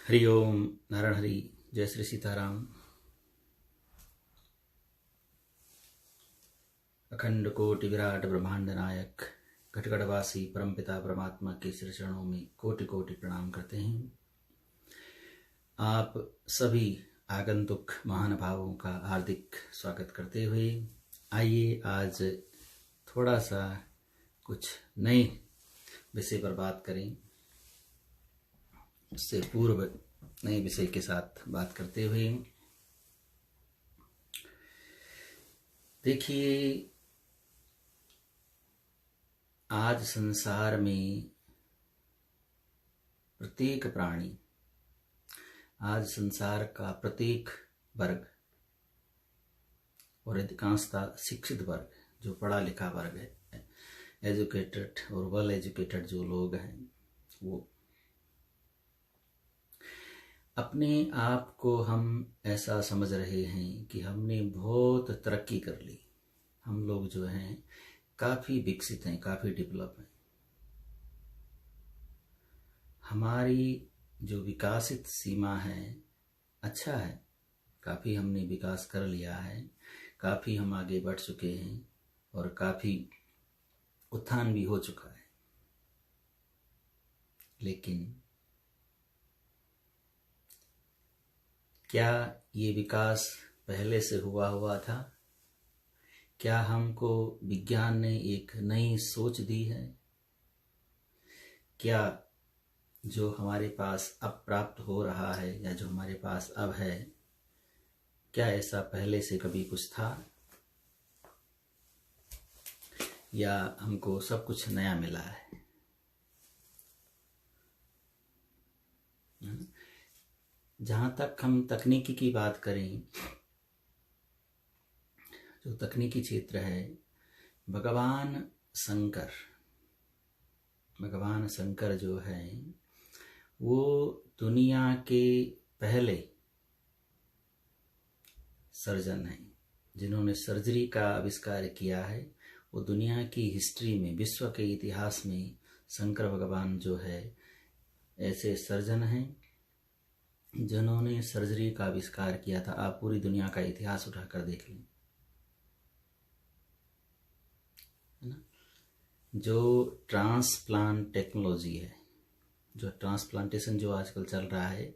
हरि ओम नारायण हरि। जय श्री सीताराम। अखंड कोटि विराट ब्रह्मांड नायक घटगढ़वासी परमपिता परमात्मा के श्री चरणों में कोटि कोटि प्रणाम करते हैं। आप सभी आगंतुक महानुभावों का हार्दिक स्वागत करते हुए आइए आज थोड़ा सा कुछ नए विषय पर बात करें। उससे पूर्व नए विषय के साथ बात करते हुए देखिए, आज संसार में प्रत्येक प्राणी, आज संसार का प्रत्येक वर्ग और अधिकांशतः शिक्षित वर्ग, जो पढ़ा लिखा वर्ग है, एजुकेटेड और वेल एजुकेटेड जो लोग हैं, वो अपने आप को हम ऐसा समझ रहे हैं कि हमने बहुत तरक्की कर ली, हम लोग जो हैं काफ़ी विकसित हैं, काफ़ी डेवलप हैं। हमारी जो विकासित सीमा है अच्छा है, काफ़ी हमने विकास कर लिया है, काफ़ी हम आगे बढ़ चुके हैं और काफ़ी उत्थान भी हो चुका है। लेकिन क्या ये विकास पहले से हुआ था? क्या हमको विज्ञान ने एक नई सोच दी है? क्या जो हमारे पास अब प्राप्त हो रहा है या जो हमारे पास अब है, क्या ऐसा पहले से कभी कुछ था, या हमको सब कुछ नया मिला है? जहाँ तक हम तकनीकी की बात करें, जो तकनीकी क्षेत्र है, भगवान शंकर जो है वो दुनिया के पहले सर्जन हैं, जिन्होंने सर्जरी का आविष्कार किया है। वो दुनिया की हिस्ट्री में, विश्व के इतिहास में शंकर भगवान जो है ऐसे सर्जन हैं जिन्होंने सर्जरी का आविष्कार किया था। आप पूरी दुनिया का इतिहास उठाकर देख लें, है ना। जो ट्रांसप्लांट टेक्नोलॉजी है, जो ट्रांसप्लांटेशन जो आजकल चल रहा है,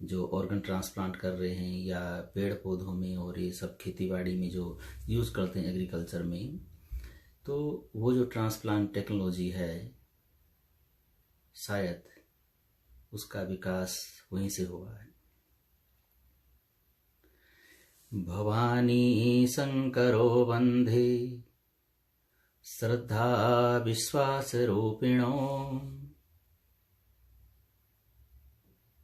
जो ऑर्गन ट्रांसप्लांट कर रहे हैं या पेड़ पौधों में और ये सब खेतीबाड़ी में जो यूज़ करते हैं एग्रीकल्चर में, तो वो जो ट्रांसप्लांट टेक्नोलॉजी है, शायद उसका विकास वहीं से हुआ है। भवानी शंकरो वंदे श्रद्धा विश्वास रूपिणो,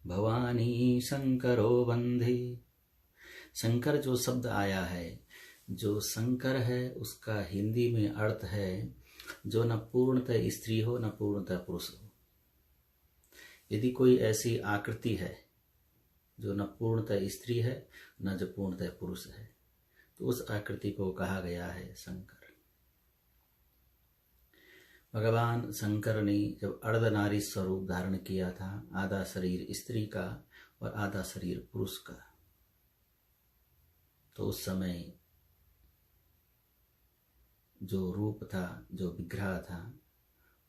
भवानी शंकरो वंदे। शंकर जो शब्द आया है, जो शंकर है, उसका हिंदी में अर्थ है जो न पूर्णतः स्त्री हो न पूर्णतः पुरुष हो। यदि कोई ऐसी आकृति है जो न पूर्णतः स्त्री है न जो पूर्णतः पुरुष है, तो उस आकृति को कहा गया है शंकर। भगवान शंकर ने जब अर्धनारी स्वरूप धारण किया था, आधा शरीर स्त्री का और आधा शरीर पुरुष का, तो उस समय जो रूप था, जो विग्रह था,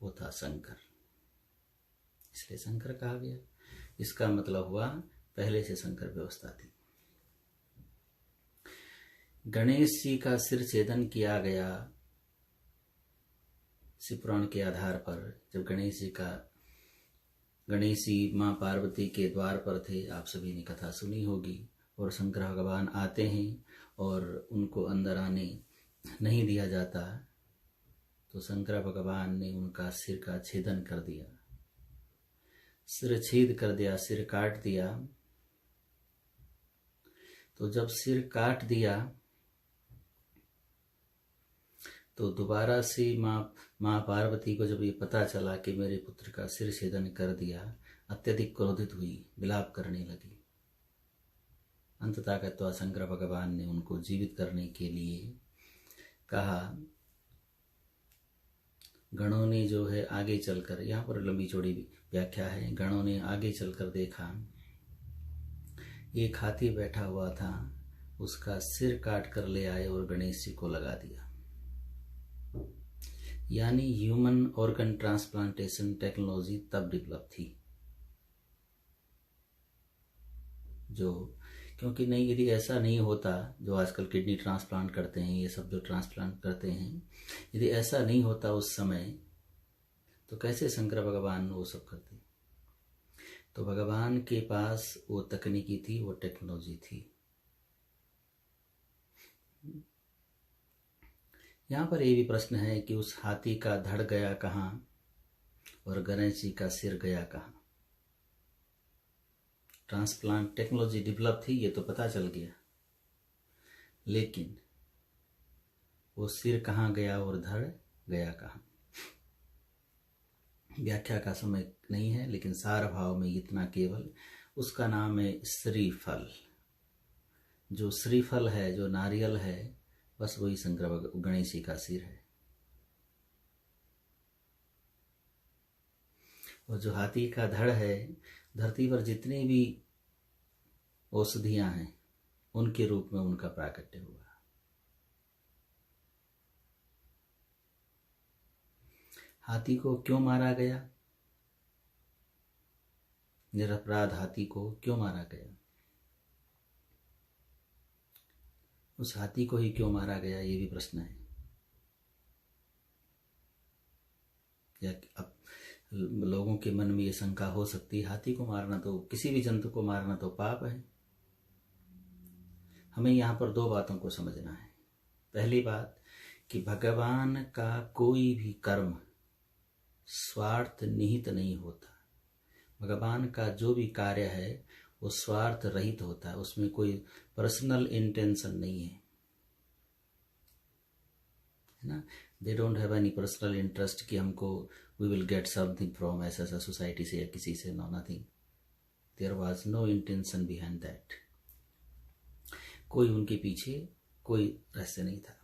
वो था शंकर, इसलिए शंकर कहा गया। इसका मतलब हुआ पहले से शंकर व्यवस्था थी। गणेश जी का सिर छेदन किया गया शिवपुराण के आधार पर। जब गणेश जी माँ पार्वती के द्वार पर थे, आप सभी ने कथा सुनी होगी, और शंकर भगवान आते हैं और उनको अंदर आने नहीं दिया जाता, तो शंकर भगवान ने उनका सिर का छेदन कर दिया, सिर छेद कर दिया, सिर काट दिया। तो जब सिर काट दिया तो दोबारा से माँ पार्वती को जब ये पता चला कि मेरे पुत्र का सिर छेदन कर दिया, अत्यधिक क्रोधित हुई, विलाप करने लगी। अंततः कहता शंकर भगवान ने उनको जीवित करने के लिए कहा। गणों ने जो है आगे चलकर, यहाँ पर लंबी चौड़ी व्याख्या है, गणों ने आगे चलकर देखा एक हाथी बैठा हुआ था, उसका सिर काट कर ले आए और गणेश जी को लगा दिया। यानी ह्यूमन ऑर्गन ट्रांसप्लांटेशन टेक्नोलॉजी तब डेवलप थी जो, क्योंकि नहीं, यदि ऐसा नहीं होता, जो आजकल किडनी ट्रांसप्लांट करते हैं, ये सब जो ट्रांसप्लांट करते हैं, यदि ऐसा नहीं होता उस समय, तो कैसे शंकर भगवान वो सब करते? तो भगवान के पास वो तकनीकी थी, वो टेक्नोलॉजी थी। यहाँ पर ये भी प्रश्न है कि उस हाथी का धड़ गया कहाँ और गणेश जी का सिर गया कहाँ? ट्रांसप्लांट टेक्नोलॉजी डेवलप थी, ये तो पता चल गया, लेकिन वो सिर कहाँ गया और धड़ गया कहाँ? व्याख्या का समय नहीं है, लेकिन सार भाव में इतना केवल, उसका नाम है श्रीफल। जो श्रीफल है, जो नारियल है, बस वही शंकर गणेश जी का सिर है। और जो हाथी का धड़ है, धरती पर जितनी भी औषधियां हैं, उनके रूप में उनका प्राकट्य हुआ। हाथी को क्यों मारा गया? निरपराध हाथी को क्यों मारा गया? उस हाथी को ही क्यों मारा गया, ये भी प्रश्न है। या अब लोगों के मन में ये शंका हो सकती है, हाथी को मारना तो, किसी भी जंतु को मारना तो पाप है। हमें यहाँ पर दो बातों को समझना है। पहली बात कि भगवान का कोई भी कर्म स्वार्थ निहित नहीं होता। भगवान का जो भी कार्य है वो स्वार्थ रहित होता है, उसमें कोई पर्सनल इंटेंशन नहीं है ना। They don't have any personal interest कि हमको we will get something from ऐसा सोसाइटी से या किसी से, no, nothing. There was no intention behind that. कोई उनके पीछे कोई रहस्य नहीं था,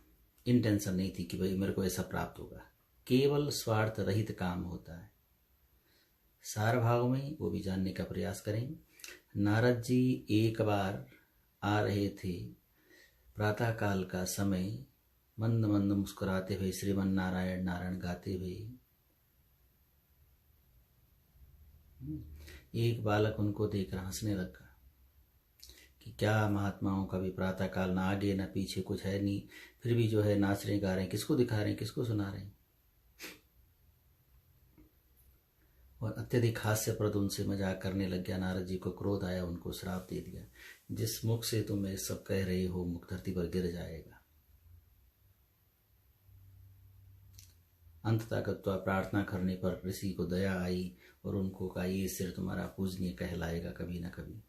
इंटेंशन नहीं थी कि भाई मेरे को ऐसा प्राप्त होगा। केवल स्वार्थ रहित काम होता है। सार भाव में वो भी जानने का प्रयास करें। नारद जी एक बार आ रहे थे, प्रातः काल का समय, मंद मंद मुस्कुराते हुए श्रीमन नारायण नारायण गाते हुए। एक बालक उनको देखकर हंसने लगा कि क्या महात्माओं का भी प्रातः काल, ना आगे ना पीछे, कुछ है नहीं, फिर भी जो है नाच रहे गा रहे हैं, किसको दिखा रहे हैं, किसको सुना रहे हैं। और अत्यधिक हास्यप्रद उनसे मजाक करने लग गया। नारद जी को क्रोध आया, उनको श्राप दे दिया, जिस मुख से तुम ये सब कह रहे हो मुख धरती पर गिर जाएगा। अंत तक प्रार्थना करने पर ऋषि को दया आई और उनको कहा, ये सिर तुम्हारा पूजनीय कहलाएगा कभी ना कभी।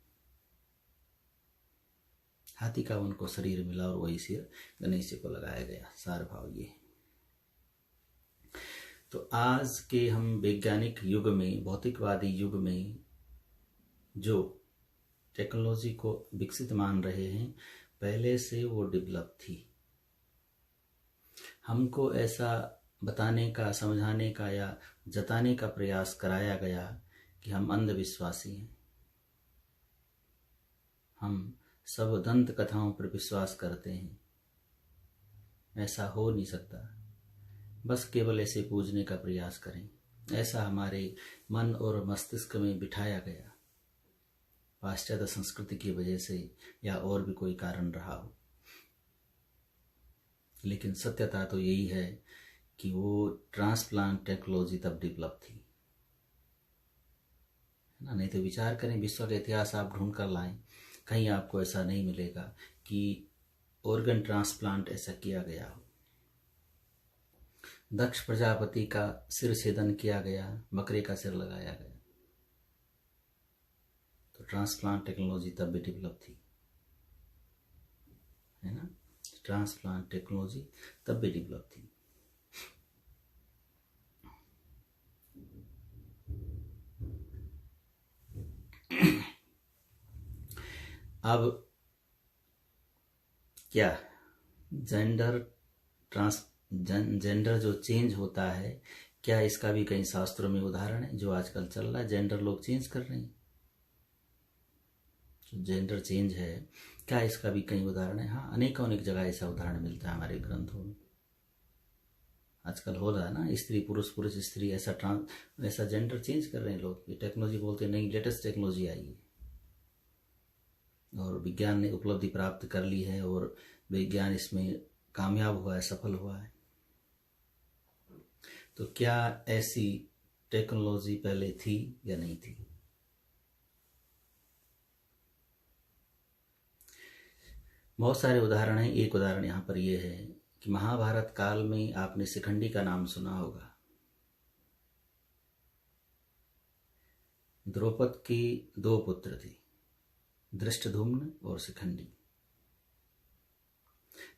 हाथी का उनको शरीर मिला और वही सिर गणेश जी को लगाया गया। सार भाव ये। तो आज के हम वैज्ञानिक युग में, भौतिकवादी युग में जो टेक्नोलॉजी को विकसित मान रहे हैं, पहले से वो डेवलप थी। हमको ऐसा बताने का, समझाने का या जताने का प्रयास कराया गया कि हम अंधविश्वासी हैं, हम सब दंत कथाओं पर विश्वास करते हैं। ऐसा हो नहीं सकता। बस केवल ऐसे पूजने का प्रयास करें, ऐसा हमारे मन और मस्तिष्क में बिठाया गया, पाश्चात्य संस्कृति की वजह से या और भी कोई कारण रहा हो। लेकिन सत्यता तो यही है कि वो ट्रांसप्लांट टेक्नोलॉजी तब डेवलप थी ना। नहीं तो विचार करें, विश्व का इतिहास आप ढूंढ कर लाएं, कहीं आपको ऐसा नहीं मिलेगा कि ऑर्गन ट्रांसप्लांट ऐसा किया गया हो। दक्ष प्रजापति का सिर छेदन किया गया, बकरे का सिर लगाया गया। तो ट्रांसप्लांट टेक्नोलॉजी तब भी डेवलप थी, है ना। ट्रांसप्लांट टेक्नोलॉजी तब भी डेवलप थी। अब क्या जेंडर जो चेंज होता है, क्या इसका भी कई शास्त्रों में उदाहरण है? जो आजकल चल रहा है, जेंडर लोग चेंज कर रहे हैं। जो जेंडर चेंज है, क्या इसका भी कई उदाहरण है? हाँ, अनेकों अनेक जगह ऐसा उदाहरण मिलता है हमारे ग्रंथों में। आजकल हो रहा है ना, स्त्री पुरुष, पुरुष स्त्री, ऐसा जेंडर चेंज कर रहे हैं लोग। ये टेक्नोलॉजी बोलते हैं, नई लेटेस्ट टेक्नोलॉजी आई है और विज्ञान ने उपलब्धि प्राप्त कर ली है और विज्ञान इसमें कामयाब हुआ है, सफल हुआ है। तो क्या ऐसी टेक्नोलॉजी पहले थी या नहीं थी? बहुत सारे उदाहरण हैं। एक उदाहरण यहाँ पर यह है कि महाभारत काल में आपने शिखंडी का नाम सुना होगा। द्रौपद की 2 पुत्र थे, धृष्टद्युम्न और शिखंडी।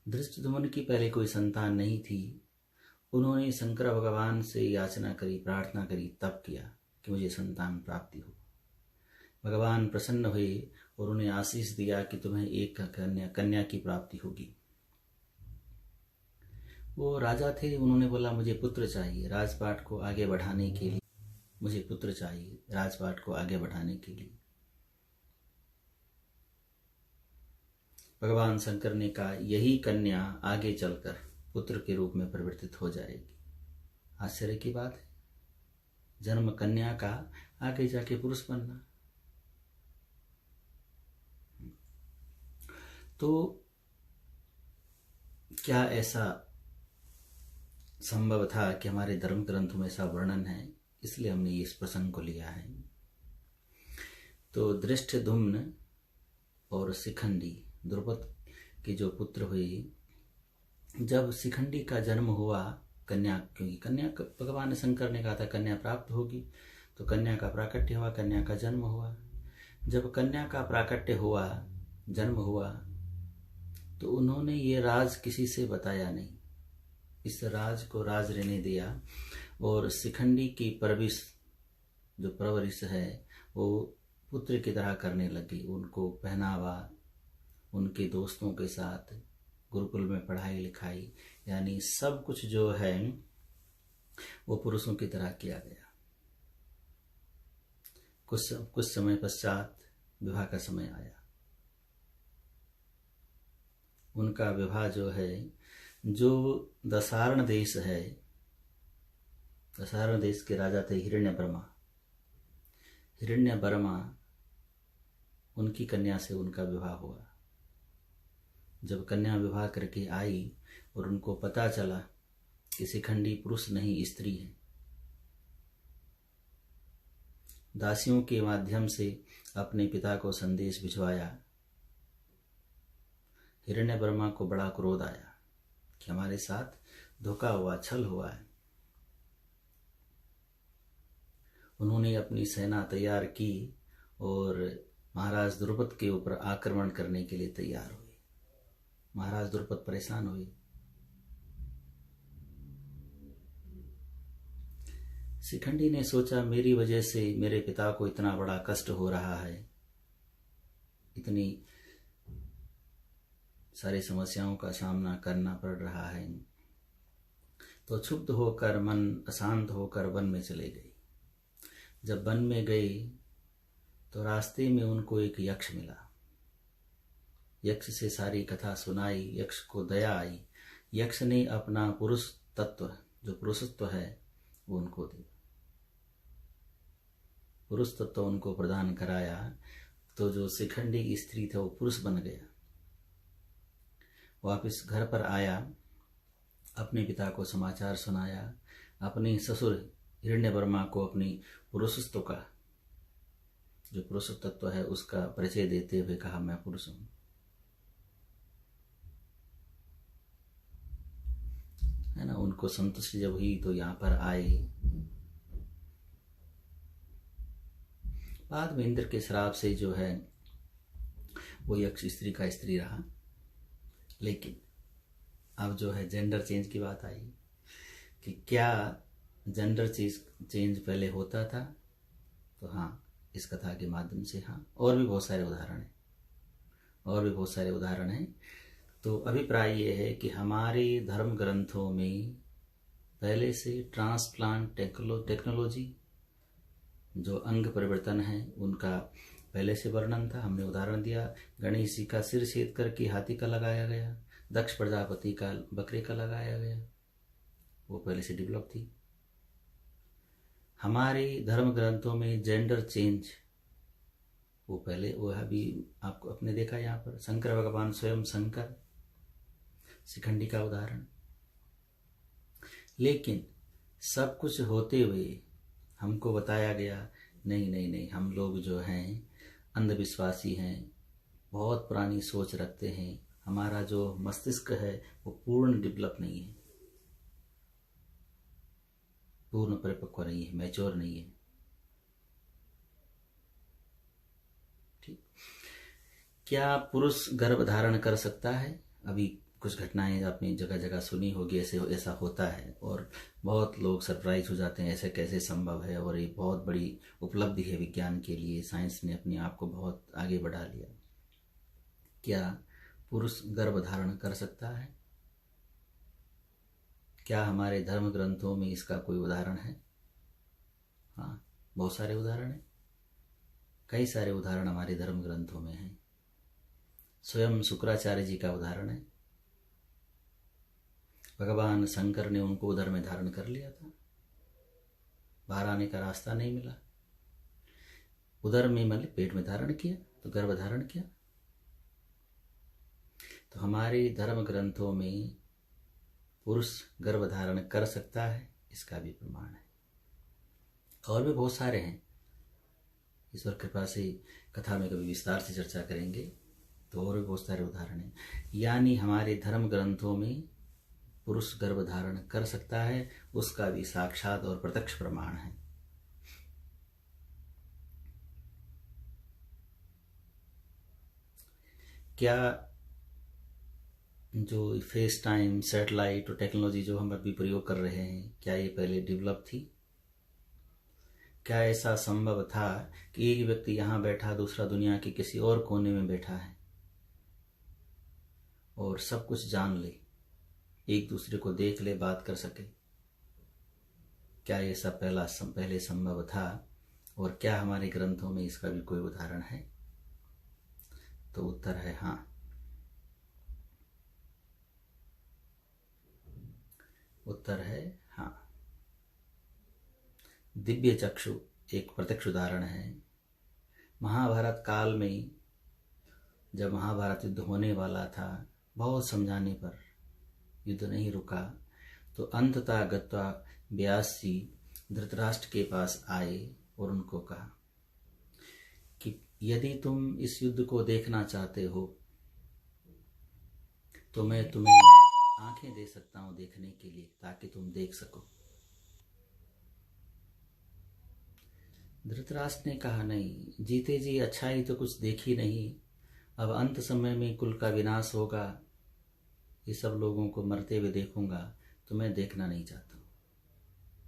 धृष्टद्युम्न की पहले कोई संतान नहीं थी। उन्होंने शंकर भगवान से याचना करी, प्रार्थना करी, तप किया कि मुझे संतान प्राप्ति हो। भगवान प्रसन्न हुए और उन्हें आशीष दिया कि तुम्हें एक कन्या की प्राप्ति होगी। वो राजा थे, उन्होंने बोला मुझे पुत्र चाहिए राजपाट को आगे बढ़ाने के लिए, मुझे पुत्र चाहिए राजपाट को आगे बढ़ाने के लिए। भगवान शंकर ने कहा यही कन्या आगे चलकर पुत्र के रूप में परिवर्तित हो जाएगी। आश्चर्य की बात है, जन्म कन्या का, आगे जाके पुरुष बनना। तो क्या ऐसा संभव था कि हमारे धर्म ग्रंथों में ऐसा वर्णन है? इसलिए हमने इस प्रसंग को लिया है। तो धृष्टद्युम्न और शिखंडी, द्रौपद के जो पुत्र हुए, जब शिखंडी का जन्म हुआ, कन्या, क्योंकि कन्या भगवान शंकर ने कहा था कन्या प्राप्त होगी, तो कन्या का प्राकट्य हुआ, कन्या का जन्म हुआ। जब कन्या का प्राकट्य हुआ, जन्म हुआ, तो उन्होंने ये राज किसी से बताया नहीं। इस राज को राज रहने दिया और शिखंडी की परवरिश है वो पुत्र की तरह करने लगी। उनको पहनावा, उनके दोस्तों के साथ गुरुकुल में पढ़ाई लिखाई, यानी सब कुछ जो है वो पुरुषों की तरह किया गया। कुछ समय पश्चात विवाह का समय आया। उनका विवाह जो है, जो दशारण देश है, दशारण देश के राजा थे हिरण्यवर्मा, उनकी कन्या से उनका विवाह हुआ। जब कन्या विवाह करके आई और उनको पता चला कि शिखंडी पुरुष नहीं स्त्री है, दासियों के माध्यम से अपने पिता को संदेश भिजवाया। हिरण्यवर्मा को बड़ा क्रोध आया कि हमारे साथ धोखा हुआ, छल हुआ है। उन्होंने अपनी सेना तैयार की और महाराज द्रुपद के ऊपर आक्रमण करने के लिए तैयार हुए। महाराज द्रुपद परेशान हुए। शिखंडी ने सोचा मेरी वजह से मेरे पिता को इतना बड़ा कष्ट हो रहा है, इतनी सारी समस्याओं का सामना करना पड़ रहा है, तो क्षुब्ध होकर, मन अशांत होकर वन में चले गई। जब वन में गई तो रास्ते में उनको एक यक्ष मिला। यक्ष से सारी कथा सुनाई। यक्ष को दया आई। यक्ष ने अपना पुरुष तत्व, जो पुरुषत्व है, वो उनको दिया। पुरुष तत्व उनको प्रदान कराया, तो जो शिखंडी स्त्री था वो पुरुष बन गया। वापिस घर पर आया, अपने पिता को समाचार सुनाया। अपने ससुर हिरण्यवर्मा को अपनी पुरुषत्व का, जो पुरुष तत्व है, उसका परिचय देते हुए कहा मैं पुरुष हूं। है ना, उनको संतुष्टि जब हुई तो यहाँ पर आए। बाद में इंद्र के श्राप से जो है वो यक्ष स्त्री का स्त्री रहा। लेकिन अब जो है जेंडर चेंज की बात आई कि क्या जेंडर चेंज पहले होता था? तो हाँ, इस कथा के माध्यम से हाँ, और भी बहुत सारे उदाहरण हैं। तो अभिप्राय ये है कि हमारे धर्म ग्रंथों में पहले से ट्रांसप्लांट टेक्नोलॉजी, जो अंग परिवर्तन है, उनका पहले से वर्णन था, हमने उदाहरण दिया। गणेश जी का सिर छेद करके हाथी का लगाया गया, दक्ष प्रजापति का बकरे का लगाया गया, वो पहले से डेवलप थी। हमारे धर्म ग्रंथों में जेंडर चेंज, वो पहले, वो अभी आपको अपने देखा यहाँ पर, शंकर भगवान स्वयं शंकर, शिखंडी का उदाहरण। लेकिन सब कुछ होते हुए हमको बताया गया नहीं नहीं नहीं, हम लोग जो हैं अंधविश्वासी हैं, बहुत पुरानी सोच रखते हैं, हमारा जो मस्तिष्क है वो पूर्ण डेवलप नहीं है, पूर्ण परिपक्व नहीं है, मैच्योर नहीं है। ठीक, क्या पुरुष गर्भ धारण कर सकता है? अभी कुछ घटनाएं आपने जगह जगह सुनी होगी, ऐसा होता है और बहुत लोग सरप्राइज हो जाते हैं, ऐसे कैसे संभव है। और ये बहुत बड़ी उपलब्धि है विज्ञान के लिए, साइंस ने अपने आप को बहुत आगे बढ़ा लिया। क्या पुरुष गर्भ धारण कर सकता है? क्या हमारे धर्म ग्रंथों में इसका कोई उदाहरण है? हाँ, बहुत सारे उदाहरण हैं, कई सारे उदाहरण हमारे धर्म ग्रंथों में हैं। स्वयं शुक्राचार्य जी का उदाहरण है, भगवान शंकर ने उनको उदर में धारण कर लिया था, बाहर आने का रास्ता नहीं मिला, उदर में मतलब पेट में धारण किया, तो गर्भ धारण किया। तो हमारे धर्म ग्रंथों में पुरुष गर्भ धारण कर सकता है, इसका भी प्रमाण है। और भी बहुत सारे हैं, ईश्वर कृपा से कथा में कभी विस्तार से चर्चा करेंगे, तो और भी बहुत सारे उदाहरण हैं। यानी हमारे धर्म ग्रंथों में पुरुष गर्भ धारण कर सकता है, उसका भी साक्षात और प्रत्यक्ष प्रमाण है। क्या जो फेस टाइम, सैटेलाइट और टेक्नोलॉजी जो हम अभी प्रयोग कर रहे हैं, क्या ये पहले डेवलप थी? क्या ऐसा संभव था कि एक व्यक्ति यहाँ बैठा, दूसरा दुनिया के किसी और कोने में बैठा है और सब कुछ जान ले, एक दूसरे को देख ले, बात कर सके? क्या ये सब पहले संभव था? और क्या हमारे ग्रंथों में इसका भी कोई उदाहरण है? तो उत्तर है हाँ। उत्तर है हाँ। दिव्य चक्षु एक प्रत्यक्ष उदाहरण है। महाभारत काल में जब महाभारत युद्ध होने वाला था, बहुत समझाने पर युद्ध नहीं रुका, तो अंततः गत्वा व्यास जी धृतराष्ट्र के पास आए और उनको कहा कि यदि तुम इस युद्ध को देखना चाहते हो तो मैं तुम्हें आंखें दे सकता हूं देखने के लिए, ताकि तुम देख सको। धृतराष्ट्र ने कहा नहीं, जीते जी अच्छाई तो कुछ देखी नहीं, अब अंत समय में कुल का विनाश होगा, ये सब लोगों को मरते हुए देखूंगा, तो मैं देखना नहीं चाहता हूं।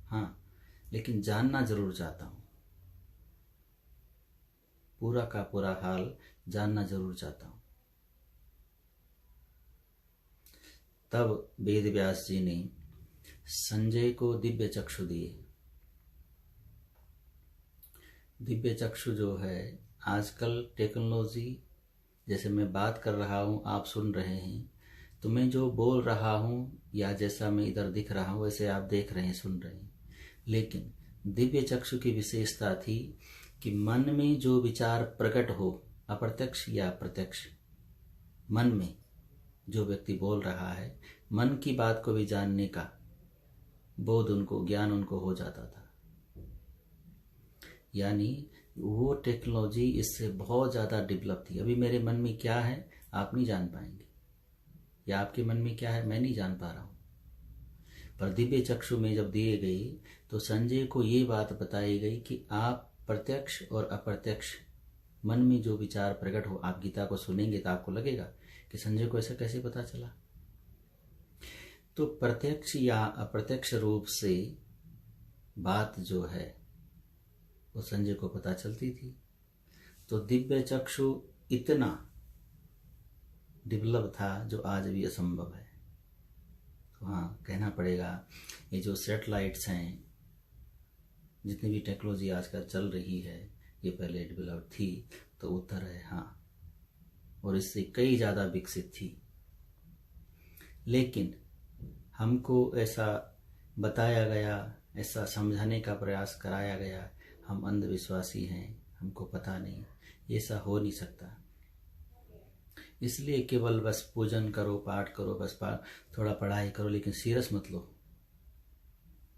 हाँ, लेकिन जानना जरूर चाहता हूं, पूरा का पूरा हाल जानना जरूर चाहता हूं। तब वेद व्यास जी ने संजय को दिव्य चक्षु दिए। दिव्य चक्षु जो है, आजकल टेक्नोलॉजी, जैसे मैं बात कर रहा हूं, आप सुन रहे हैं, तो मैं जो बोल रहा हूं या जैसा मैं इधर दिख रहा हूं वैसे आप देख रहे हैं, सुन रहे हैं। लेकिन दिव्य चक्षु की विशेषता थी कि मन में जो विचार प्रकट हो, अप्रत्यक्ष या प्रत्यक्ष, मन में जो व्यक्ति बोल रहा है, मन की बात को भी जानने का बोध उनको, ज्ञान उनको हो जाता था। यानी वो टेक्नोलॉजी इससे बहुत ज़्यादा डेवलप थी। अभी मेरे मन में क्या है आप नहीं जान पाएंगे, या आपके मन में क्या है मैं नहीं जान पा रहा हूँ। पर दिव्य चक्षु में जब दिए गई तो संजय को ये बात बताई गई कि आप प्रत्यक्ष और अप्रत्यक्ष मन में जो विचार प्रकट हो, आप गीता को सुनेंगे तो आपको लगेगा कि संजय को ऐसा कैसे पता चला। तो प्रत्यक्ष या अप्रत्यक्ष रूप से बात जो है वो संजय को पता चलती थी। तो दिव्य चक्षु इतना डेवलप था जो आज भी असंभव है। तो हाँ, कहना पड़ेगा ये जो सैटेलाइट्स हैं, जितनी भी टेक्नोलॉजी आजकल चल रही है, ये पहले डेवलप थी। तो उत्तर है हाँ, और इससे कई ज़्यादा विकसित थी। लेकिन हमको ऐसा बताया गया, ऐसा समझाने का प्रयास कराया गया, हम अंधविश्वासी हैं, हमको पता नहीं, ऐसा हो नहीं सकता। इसलिए केवल बस पूजन करो, पाठ करो, बस थोड़ा पढ़ाई करो, लेकिन सीरियस मत लो,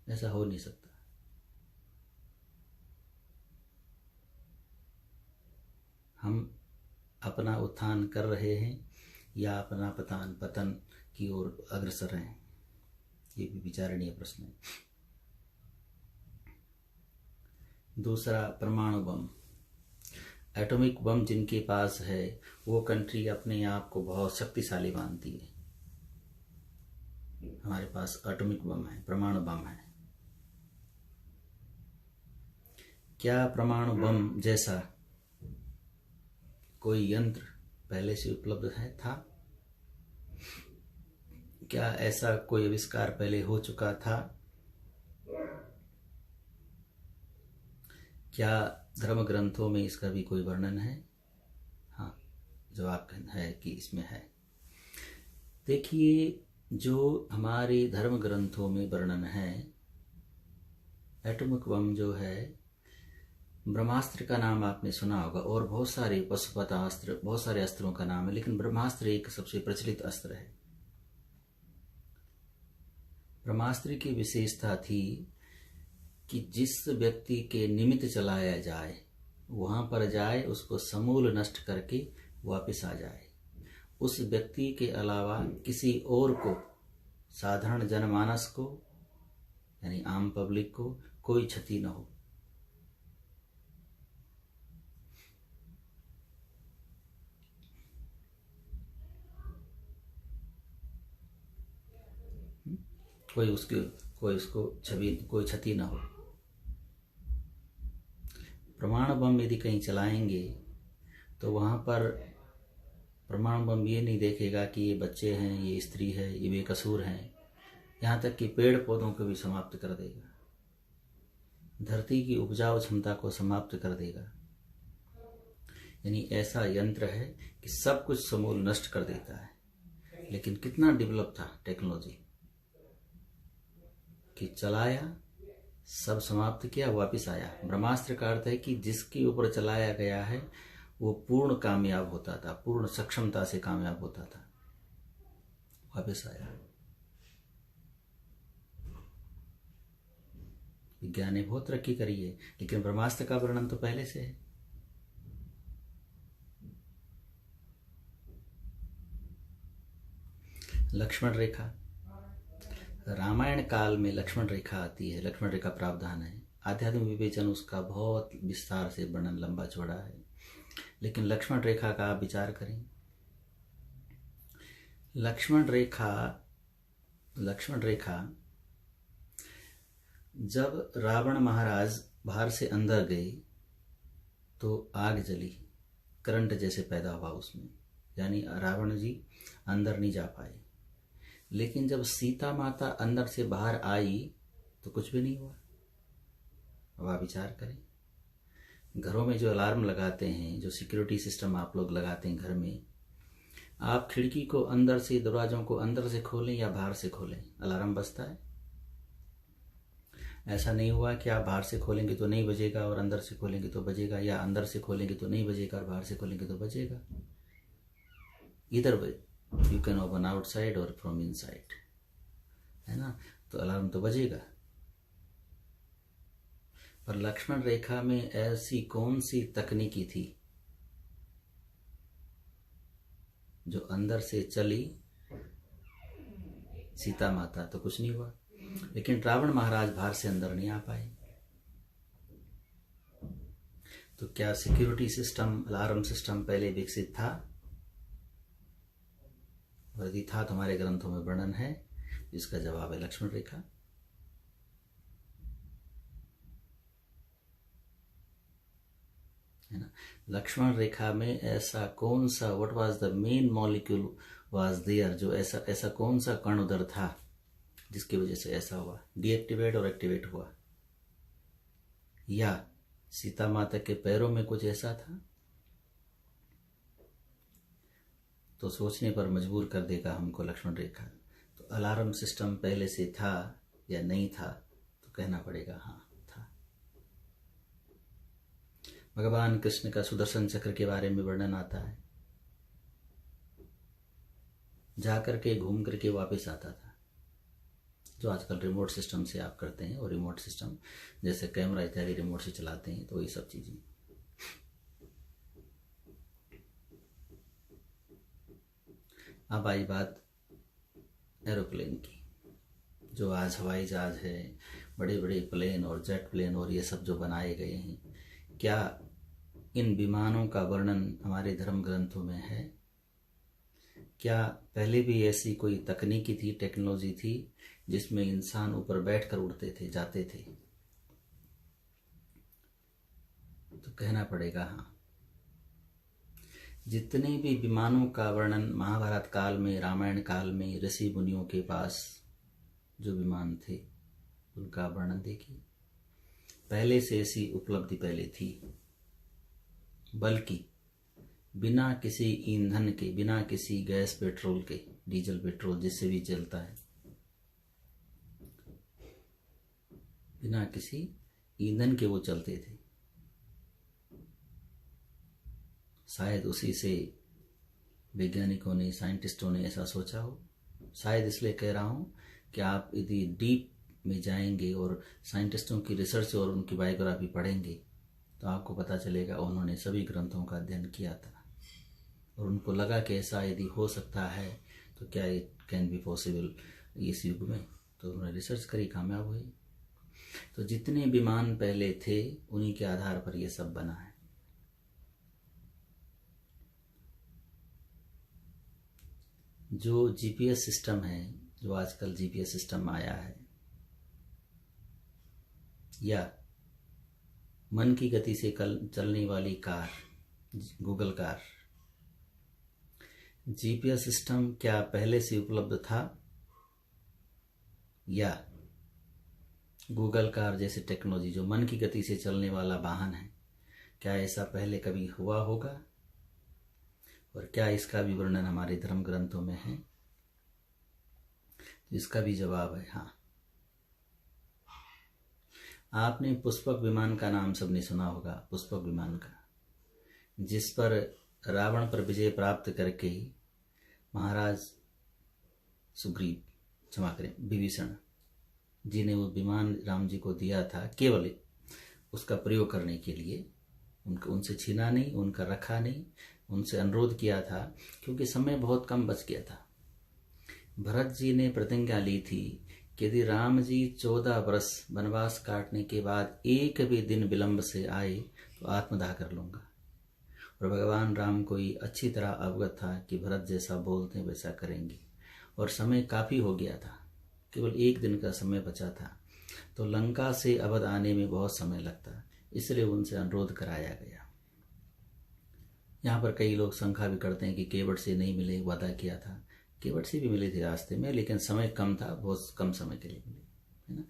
ऐसा हो नहीं सकता। हम अपना उत्थान कर रहे हैं या अपना पतन की ओर अग्रसर हैं, ये भी विचारणीय प्रश्न है। दूसरा, परमाणु बम। एटॉमिक बम जिनके पास है वो कंट्री अपने आप को बहुत शक्तिशाली मानती है। हमारे पास एटॉमिक बम है, परमाणु बम है। क्या परमाणु बम जैसा कोई यंत्र पहले से उपलब्ध था? क्या ऐसा कोई आविष्कार पहले हो चुका था? क्या धर्म ग्रंथों में इसका भी कोई वर्णन है? हाँ, जवाब है कि इसमें है। देखिए, जो हमारे धर्म ग्रंथों में वर्णन है, एटॉमिक बम जो है, ब्रह्मास्त्र का नाम आपने सुना होगा, और बहुत सारे पशुपतास्त्र, बहुत सारे अस्त्रों का नाम है, लेकिन ब्रह्मास्त्र एक सबसे प्रचलित अस्त्र है। ब्रह्मास्त्र की विशेषता थी कि जिस व्यक्ति के निमित्त चलाया जाए वहां पर जाए, उसको समूल नष्ट करके वापस आ जाए। उस व्यक्ति के अलावा किसी और को, साधारण जनमानस को, यानी आम पब्लिक को कोई क्षति न हो। कोई क्षति न हो। परमाणु बम यदि कहीं चलाएंगे तो वहां पर परमाणु बम ये नहीं देखेगा कि ये बच्चे हैं, ये स्त्री है, ये बेकसूर हैं, यहाँ तक कि पेड़ पौधों को भी समाप्त कर देगा, धरती की उपजाऊ क्षमता को समाप्त कर देगा। यानी ऐसा यंत्र है कि सब कुछ समूल नष्ट कर देता है। लेकिन कितना डेवलप था टेक्नोलॉजी, कि चलाया, सब समाप्त किया, वापस आया। ब्रह्मास्त्र का अर्थ है कि जिसके ऊपर चलाया गया है वो पूर्ण कामयाब होता था, पूर्ण सक्षमता से कामयाब होता था, वापस आया। विज्ञान ने बहुत तरक्की करी है, लेकिन ब्रह्मास्त्र का वर्णन तो पहले से है। लक्ष्मण रेखा, रामायण काल में लक्ष्मण रेखा आती है, लक्ष्मण रेखा प्रावधान है। आध्यात्मिक विवेचन उसका बहुत विस्तार से वर्णन लंबा चौड़ा है, लेकिन लक्ष्मण रेखा का आप विचार करें। लक्ष्मण रेखा जब रावण महाराज बाहर से अंदर गए तो आग जली, करंट जैसे पैदा हुआ उसमें, यानी रावण जी अंदर नहीं जा पाए। लेकिन जब सीता माता अंदर से बाहर आई तो कुछ भी नहीं हुआ। अब आप विचार करें, घरों में जो अलार्म लगाते हैं, जो सिक्योरिटी सिस्टम आप लोग लगाते हैं घर में, आप खिड़की को अंदर से, दरवाजों को अंदर से खोलें या बाहर से खोलें, अलार्म बजता है। ऐसा नहीं हुआ कि आप बाहर से खोलेंगे तो नहीं बजेगा और अंदर से खोलेंगे तो बजेगा, या अंदर से खोलेंगे तो नहीं बजेगा और बाहर से खोलेंगे तो बजेगा। इधर यू कैन ओपन आउटसाइड और फ्रॉम इनसाइड, है ना, तो अलार्म तो बजेगा। पर लक्ष्मण रेखा में ऐसी कौन सी तकनीकी थी जो अंदर से चली? सीता माता तो कुछ नहीं हुआ, लेकिन रावण महाराज बाहर से अंदर नहीं आ पाए। तो क्या सिक्योरिटी सिस्टम, अलार्म सिस्टम पहले विकसित था? यदि था तो हमारे ग्रंथों में वर्णन है, जिसका जवाब है लक्ष्मण रेखा। है ना, लक्ष्मण रेखा में ऐसा कौन सा, what was the main molecule was there, जो ऐसा कौन सा कण उधर था जिसकी वजह से ऐसा हुआ, डीएक्टिवेट और एक्टिवेट हुआ? या सीता माता के पैरों में कुछ ऐसा था? तो सोचने पर मजबूर कर देगा हमको लक्ष्मण रेखा। तो अलार्म सिस्टम पहले से था या नहीं था, तो कहना पड़ेगा हाँ था। भगवान कृष्ण का सुदर्शन चक्र के बारे में वर्णन आता है, जा करके घूम करके वापस आता था। जो आजकल रिमोट सिस्टम से आप करते हैं, और रिमोट सिस्टम जैसे कैमरा इत्यादि रिमोट से चलाते हैं, तो ये सब चीजें। अब आई बात एरोप्लेन की। जो आज हवाई जहाज है, बड़े बड़े प्लेन और जेट प्लेन और ये सब जो बनाए गए हैं, क्या इन विमानों का वर्णन हमारे धर्म ग्रंथों में है? क्या पहले भी ऐसी कोई तकनीकी थी, टेक्नोलॉजी थी, जिसमें इंसान ऊपर बैठकर उड़ते थे, जाते थे? तो कहना पड़ेगा हाँ। जितने भी विमानों का वर्णन महाभारत काल में, रामायण काल में ऋषि मुनियों के पास जो विमान थे, उनका वर्णन देखिए। पहले से ऐसी उपलब्धि पहले थी, बल्कि बिना किसी ईंधन के, बिना किसी गैस पेट्रोल के, डीजल पेट्रोल जिससे भी चलता है, बिना किसी ईंधन के वो चलते थे। शायद उसी से वैज्ञानिकों ने, साइंटिस्टों ने ऐसा सोचा हो। शायद इसलिए कह रहा हूं कि आप यदि डीप में जाएंगे और साइंटिस्टों की रिसर्च और उनकी बायोग्राफी पढ़ेंगे, तो आपको पता चलेगा उन्होंने सभी ग्रंथों का अध्ययन किया था, और उनको लगा कि ऐसा यदि हो सकता है तो क्या इट कैन बी पॉसिबल इस युग में, तो उन्होंने रिसर्च करी, कामयाब हुए। तो जितने विमान पहले थे, उन्हीं के आधार पर यह सब बना है। जो जीपीएस सिस्टम है, जो आजकल जीपीएस सिस्टम आया है, या मन की गति से चलने वाली car, Google car, GPS system क्या पहले से उपलब्ध था? या गूगल कार जैसी टेक्नोलॉजी जो मन की गति से चलने वाला वाहन है, क्या ऐसा पहले कभी हुआ होगा? और क्या इसका भी वर्णन हमारे धर्म ग्रंथों में है? तो इसका भी जवाब है हाँ। आपने पुष्पक विमान का नाम सबने सुना होगा, पुष्पक विमान का, जिस पर रावण पर विजय प्राप्त करके महाराज सुग्रीव, क्षमा करें, विभीषण जी ने वो विमान राम जी को दिया था, केवल उसका प्रयोग करने के लिए। उनसे छीना नहीं, उनका रखा नहीं, उनसे अनुरोध किया था, क्योंकि समय बहुत कम बच गया था। भरत जी ने प्रतिज्ञा ली थी कि यदि राम जी 14 वर्ष वनवास काटने के बाद एक भी दिन विलंब से आए तो आत्मदाह कर लूंगा। और भगवान राम को ही अच्छी तरह अवगत था कि भरत जैसा बोलते हैं वैसा करेंगे, और समय काफी हो गया था, केवल एक दिन का समय बचा था, तो लंका से अवध आने में बहुत समय लगता, इसलिए उनसे अनुरोध कराया गया। यहाँ पर कई लोग शंका भी करते हैं कि केवट से नहीं मिले, वादा किया था। केवट से भी मिले थे रास्ते में, लेकिन समय कम था, बहुत कम समय के लिए मिले, है ना।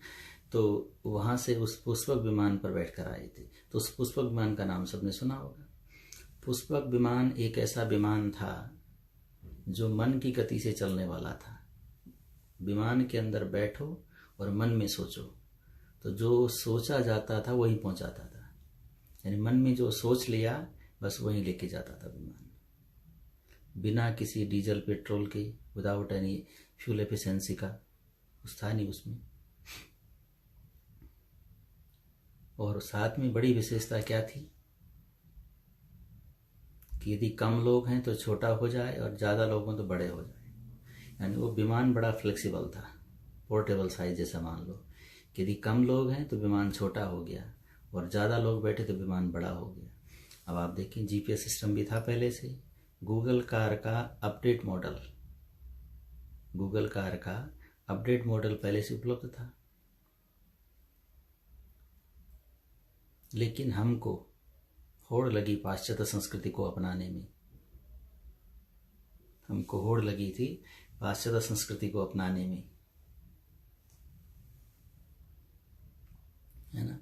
तो वहां से उस पुष्पक विमान पर बैठकर आए थे। तो उस पुष्पक विमान का नाम सबने सुना होगा। पुष्पक विमान एक ऐसा विमान था जो मन की गति से चलने वाला था। विमान के अंदर बैठो और मन में सोचो, तो जो सोचा जाता था वही पहुंचाता था। यानी मन में जो सोच लिया बस वहीं लेके जाता था विमान, बिना किसी डीजल पेट्रोल के, विदाउट एनी फ्यूल एफिशिएंसी का कुछ था नहीं उसमें। और साथ में बड़ी विशेषता क्या थी कि यदि कम लोग हैं तो छोटा हो जाए और ज्यादा लोग हैं तो बड़े हो जाए। यानी वो विमान बड़ा फ्लेक्सिबल था, पोर्टेबल साइज जैसा मान लो कि यदि कम लोग हैं तो विमान छोटा हो गया, और ज्यादा लोग बैठे तो विमान बड़ा हो गया। अब आप देखें, जीपीएस सिस्टम भी था पहले से। गूगल कार का अपडेट मॉडल, गूगल कार का अपडेट मॉडल पहले से उपलब्ध था, लेकिन हमको होड़ लगी पाश्चात्य संस्कृति को अपनाने में। हमको होड़ लगी थी पाश्चात्य संस्कृति को अपनाने में, है ना।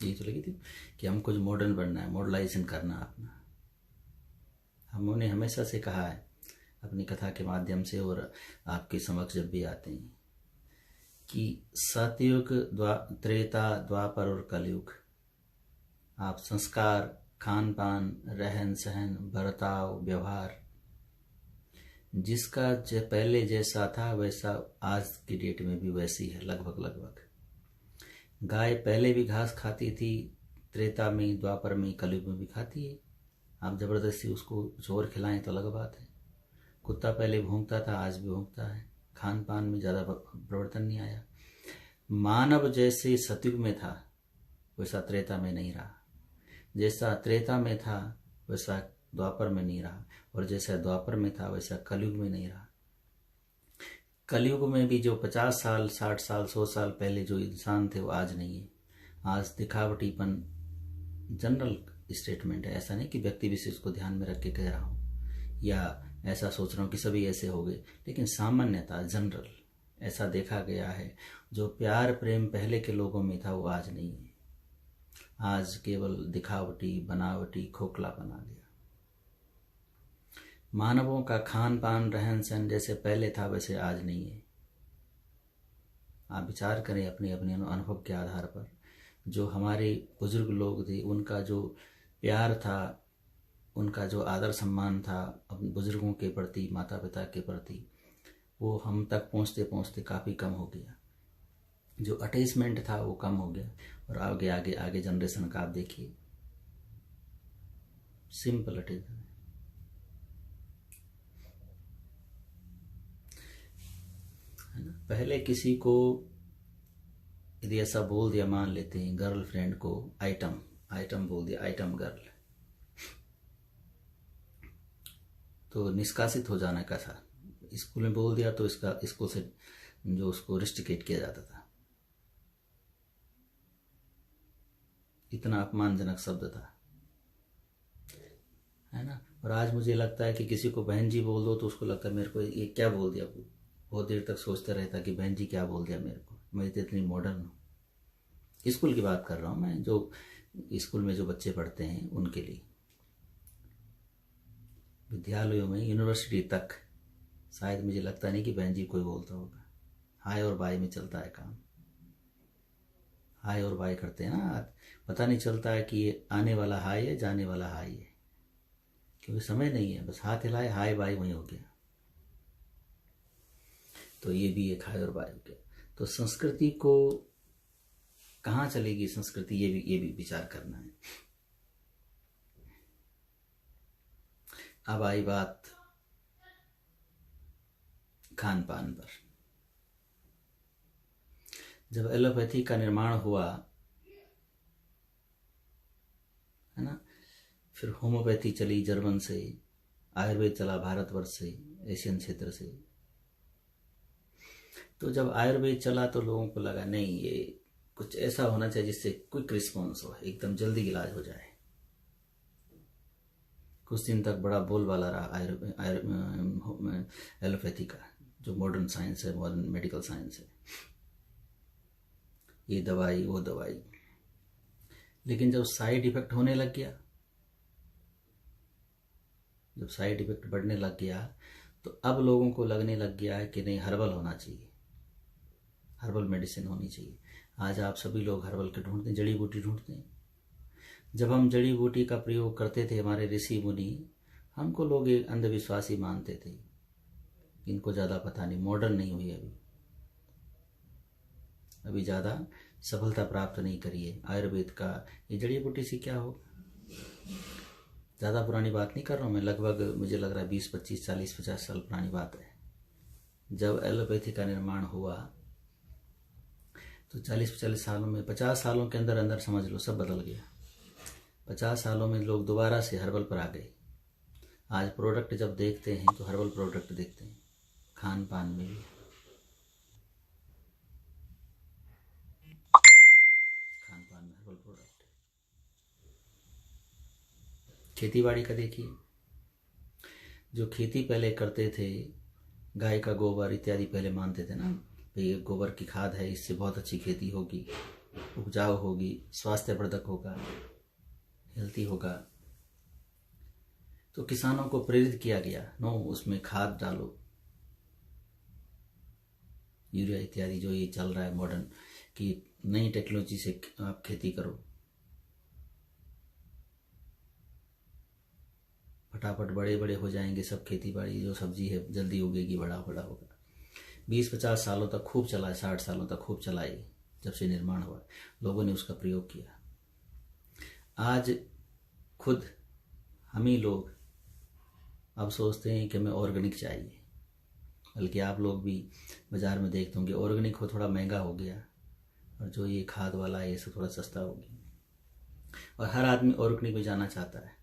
यही तो लगी थी कि हमको जो मॉडर्न बनना है, मॉडर्नाइजेशन करना अपना। हमने हमेशा से कहा है अपनी कथा के माध्यम से और आपके समक्ष जब भी आते हैं कि सतयुग, त्रेता, द्वापर और कलयुग, आप संस्कार, खान पान, रहन सहन, बर्ताव, व्यवहार, जिसका पहले जैसा था वैसा आज की डेट में भी वैसी है लगभग। गाय पहले भी घास खाती थी, त्रेता में, द्वापर में, कलयुग में भी खाती है। आप जबरदस्ती उसको कुछ और खिलाएं तो अलग बात है। कुत्ता पहले भौंकता था, आज भी भौंकता है। खान पान में ज़्यादा परिवर्तन नहीं आया। मानव जैसे सतयुग में था वैसा त्रेता में नहीं रहा, जैसा त्रेता में था वैसा द्वापर में नहीं रहा, और जैसा द्वापर में था वैसा कलयुग में नहीं रहा। कलयुग में भी जो 50 साल, 60 साल, 100 साल पहले जो इंसान थे वो आज नहीं है। आज दिखावटीपन जनरल स्टेटमेंट है, ऐसा नहीं कि व्यक्ति विशेष को ध्यान में रख के कह रहा हूँ या ऐसा सोच रहा हूँ कि सभी ऐसे हो गए, लेकिन सामान्यतः जनरल ऐसा देखा गया है। जो प्यार प्रेम पहले के लोगों में था वो आज नहीं है। आज केवल दिखावटी, बनावटी, खोखला बना गया। मानवों का खान पान, रहन सहन जैसे पहले था वैसे आज नहीं है। आप विचार करें अपने अपने अनुभव के आधार पर। जो हमारे बुजुर्ग लोग थे उनका जो प्यार था, उनका जो आदर सम्मान था अपने बुजुर्गों के प्रति, माता पिता के प्रति, वो हम तक पहुँचते पहुँचते काफ़ी कम हो गया। जो अटैचमेंट था वो कम हो गया। और आगे आगे आगे जनरेशन का आप देखिए, सिंपल अटैचमेंट है ना। पहले किसी को यदि ऐसा बोल दिया, मान लेते हैं गर्लफ्रेंड को आइटम बोल दिया, आइटम गर्ल, तो निष्कासित हो जाने का था। स्कूल में बोल दिया तो इसका स्कूल से जो उसको रिस्ट्रिकेट किया जाता था। इतना अपमानजनक शब्द था, है ना। और आज मुझे लगता है कि किसी को बहन जी बोल दो तो उसको लगता है मेरे को ये क्या बोल दिया। बहुत देर तक सोचता रहता कि बहन जी क्या बोल दिया मेरे को, मैं तो इतनी मॉडर्न हूँ। स्कूल की बात कर रहा हूँ मैं, जो स्कूल में जो बच्चे पढ़ते हैं उनके लिए। विद्यालयों में, यूनिवर्सिटी तक शायद मुझे लगता नहीं कि बहन जी कोई बोलता होगा। हाय और बाय में चलता है काम। हाय और बाय करते हैं ना, पता नहीं चलता है कि ये आने वाला हाय है, जाने वाला हाय है, क्योंकि समय नहीं है। बस हाथ हिलाए, हाय बाय वहीं हो गया। तो ये भी एक हाय और बाय हो गया। तो संस्कृति को कहाँ चलेगी संस्कृति, ये भी विचार करना है। अब आई बात खान पान पर। जब एलोपैथी का निर्माण हुआ, है ना, फिर होम्योपैथी चली जर्मन से, आयुर्वेद चला भारतवर्ष से, एशियन क्षेत्र से। तो जब आयुर्वेद चला तो लोगों को लगा नहीं, ये कुछ ऐसा होना चाहिए जिससे क्विक रिस्पॉन्स हो, एकदम जल्दी इलाज हो जाए। कुछ दिन तक बड़ा बोलबाला रहा एलोपैथी का, जो मॉडर्न साइंस है, मॉडर्न मेडिकल साइंस है, ये दवाई वो दवाई। लेकिन जब साइड इफेक्ट होने लग गया, जब साइड इफेक्ट बढ़ने लग गया, तो अब लोगों को लगने लग गया है कि नहीं, हर्बल होना चाहिए, हर्बल मेडिसिन होनी चाहिए। आज आप सभी लोग हर्बल के ढूंढते हैं, जड़ी बूटी ढूंढते हैं। जब हम जड़ी बूटी का प्रयोग करते थे, हमारे ऋषि मुनि, हमको लोग एक अंधविश्वासी मानते थे, इनको ज़्यादा पता नहीं, मॉडर्न नहीं हुई अभी ज़्यादा सफलता प्राप्त नहीं करी है आयुर्वेद का। ये जड़ी बूटी से क्या होगा? ज़्यादा पुरानी बात नहीं कर रहा हूँ मैं, लगभग मुझे लग रहा है 20, 25, 40, 50 साल पुरानी बात है। जब एलोपैथी का निर्माण हुआ तो 40-45 सालों में, 50 सालों के अंदर अंदर समझ लो सब बदल गया। 50 सालों में लोग दोबारा से हर्बल पर आ गए। आज प्रोडक्ट जब देखते हैं तो हर्बल प्रोडक्ट देखते हैं, खान पान में भी। खान पान में हर्बल प्रोडक्ट, खेती बाड़ी का देखिए, जो खेती पहले करते थे, गाय का गोबर इत्यादि पहले मानते थे ना, ये गोबर की खाद है, इससे बहुत अच्छी खेती होगी, उपजाऊ होगी, स्वास्थ्यवर्धक होगा, हेल्थी होगा। तो किसानों को प्रेरित किया गया, नो उसमें खाद डालो, यूरिया इत्यादि जो ये चल रहा है मॉडर्न कि नई टेक्नोलॉजी से आप खेती करो, फटाफट बड़े बड़े हो जाएंगे सब, खेती बाड़ी जो सब्जी है जल्दी उगेगी, बड़ा बड़ा होगा। 20-50 सालों तक खूब चला है, 60 सालों तक खूब चला है, जब से निर्माण हुआ लोगों ने उसका प्रयोग किया। आज खुद हम ही लोग अब सोचते हैं कि हमें ऑर्गेनिक चाहिए, बल्कि आप लोग भी बाज़ार में देखते होंगे ऑर्गेनिक हो थोड़ा महंगा हो गया, और जो ये खाद वाला है ये सब थोड़ा सस्ता हो गया, और हर आदमी ऑर्गेनिक में जाना चाहता है,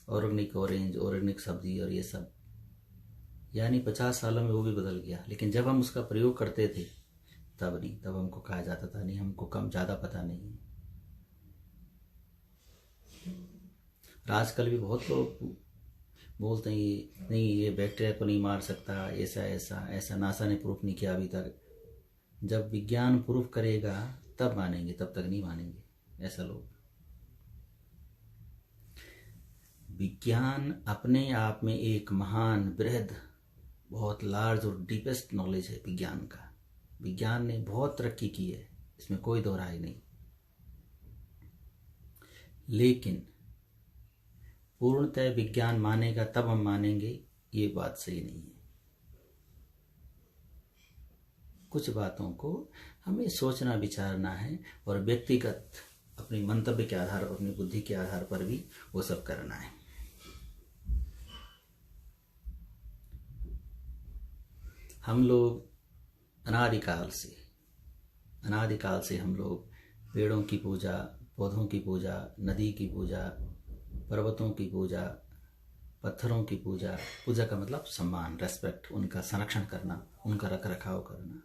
ऑर्गेनिक ऑरेंज, ऑर्गेनिक सब्जी और ये सब। यानी 50 सालों में वो भी बदल गया, लेकिन जब हम उसका प्रयोग करते थे तब नहीं, तब हमको कहा जाता था नहीं, हमको कम ज़्यादा पता नहीं है। आजकल भी बहुत लोग बोलते हैं ये नहीं, ये बैक्टीरिया को नहीं मार सकता, ऐसा ऐसा ऐसा, नासा ने प्रूफ नहीं किया अभी तक। जब विज्ञान प्रूफ करेगा तब मानेंगे, तब तक नहीं मानेंगे ऐसा लोग। विज्ञान अपने आप में एक महान बृहद बहुत लार्ज और डीपेस्ट नॉलेज है विज्ञान का। विज्ञान ने बहुत तरक्की की है, इसमें कोई दो राय नहीं, लेकिन पूर्णतः विज्ञान मानेगा तब हम मानेंगे, ये बात सही नहीं है। कुछ बातों को हमें सोचना विचारना है, और व्यक्तिगत अपने मंतव्य के आधार पर, अपनी बुद्धि के आधार पर भी वो सब करना है। हम लोग अनादिकाल से हम लोग पेड़ों की पूजा, पौधों की पूजा, नदी की पूजा, पर्वतों की पूजा, पत्थरों की पूजा, पूजा का मतलब सम्मान, रेस्पेक्ट, उनका संरक्षण करना, उनका रख रखाव करना,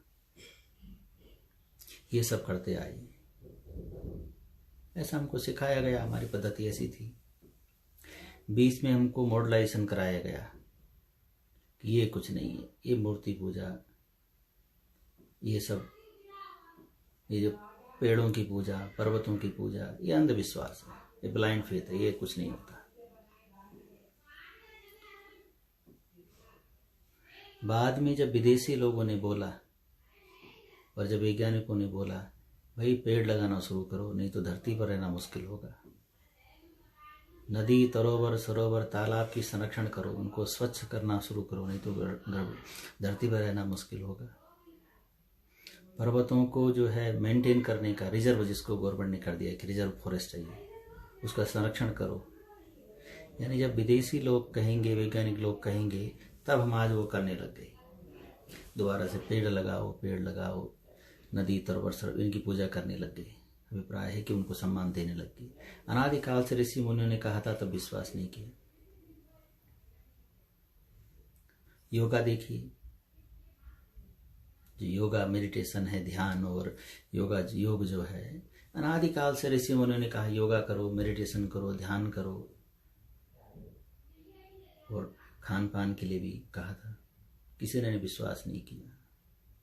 ये सब करते आए। ऐसा हमको सिखाया गया, हमारी पद्धति ऐसी थी। बीच में हमको मॉडर्नाइजेशन कराया गया कि ये कुछ नहीं है, ये मूर्ति पूजा, ये सब, ये जो पेड़ों की पूजा, पर्वतों की पूजा, ये अंधविश्वास है, ये ब्लाइंड फेथ है, ये कुछ नहीं होता। बाद में जब विदेशी लोगों ने बोला और जब वैज्ञानिकों ने बोला भाई पेड़ लगाना शुरू करो, नहीं तो धरती पर रहना मुश्किल होगा, नदी, तरोवर, सरोवर, तालाब की संरक्षण करो, उनको स्वच्छ करना शुरू करो, नहीं तो धरती पर रहना मुश्किल होगा। पर्वतों को जो है मेंटेन करने का रिजर्व, जिसको गवर्नमेंट ने कर दिया कि रिजर्व फॉरेस्ट है ये, उसका संरक्षण करो। यानी जब विदेशी लोग कहेंगे, वैज्ञानिक लोग कहेंगे, तब हम आज वो करने लग गए। दोबारा से पेड़ लगाओ, नदी, तरोवर, सरोवर, इनकी पूजा करने लग गए। अभिप्राय है कि उनको सम्मान देने लग गए। अनादिकाल से ऋषि मुनियों ने कहा था तब विश्वास नहीं किया। योगा देखिए, जो योगा मेडिटेशन है, ध्यान और योग जो है, अनादिकाल से ऋषि मुनियों ने कहा योगा करो, मेडिटेशन करो, ध्यान करो, और खान पान के लिए भी कहा था। किसी ने विश्वास नहीं किया,